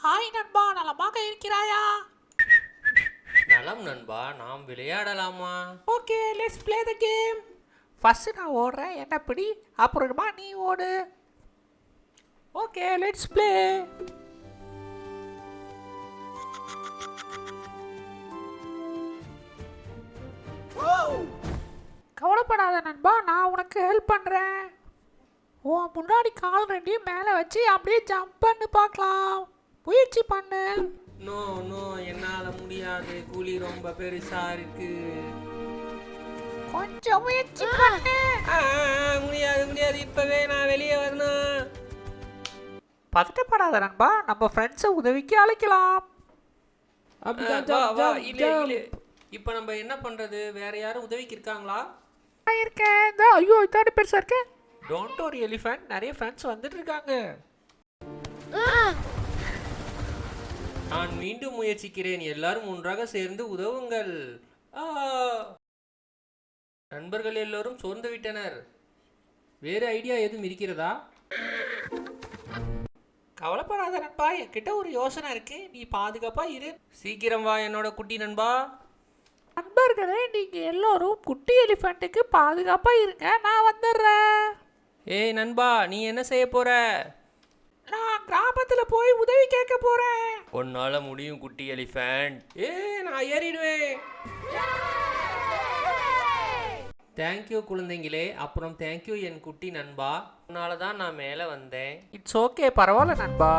Hi நண்பா, நலமாக இருக்கிறாயா? நலம் நண்பா, நாம் விளையாடலாமா? Okay, let's play the game. First நான் ஓடுறேன், என்ன பிடி, அப்புறமா நீ ஓடு. Okay, let's play. கவலைப்படாத நண்பா, நான் உனக்கு ஹெல்ப் பண்ணுறேன். உன் முன்னாடி கால் ரெண்டையும் மேலே வச்சு அப்படியே ஜம்ப் பண்ணு பார்க்கலாம். முயற்சி பண்ணு. நோ நோ, என்னால் முடியாது, கூலி ரொம்ப பெருசா இருக்கு. கொஞ்சம் முயற்சி பண்ணு. முடியாது முடியாது, இப்பவே நான் வெளியே வரணும். பதட்டப்படாத நண்பா, நம்ம ஃப்ரெண்ட்ஸை உதவிக்கு அழைக்கலாம். வா வா, இல்ல இல்ல. இப்போ நம்ம என்ன பண்றது? வேற யாரும் உதவிக்கு இருக்காங்களா? இருக்கேன். ஐயோ, இதாடி பெருசா இருக்கேன். டோன்ட் வரி எலிஃபண்ட், நிறைய ஃப்ரெண்ட்ஸ் வந்துட்டு இருக்காங்க. நான் மீண்டும் முயற்சிக்கிறேன், எல்லாரும் ஒன்றாக சேர்ந்து உதவுங்கள். நண்பர்கள் எல்லோரும் சோர்ந்து விட்டனர். வேறு ஐடியா எதுவும் இருக்கிறதா? கவலைப்படாத நண்பா, என்கிட்ட ஒரு யோசனை இருக்கு, நீ பாதுகாப்பா இரு. சீக்கிரம் வா என்னோட குட்டி நண்பா. நண்பர்களே, நீங்க எல்லோரும் குட்டி எலிஃபண்ட்டுக்கு பாதுகாப்பா இருங்க, நான் வந்துடுறேன். ஏய் நண்பா, நீ என்ன செய்ய போற? நான் கிராமத்துல போய் உதவி கேட்க போறேன். உன்னால முடியும் குட்டி எலிஃபண்ட். நான் ஏறிடுவேன். தேங்க்யூ குழந்தைங்களே, அப்புறம் தேங்க்யூ என் குட்டி நண்பா. உன்னால தான் நான் மேலே வந்தேன். இட்ஸ் ஓகே, பரவாயில்ல நண்பா.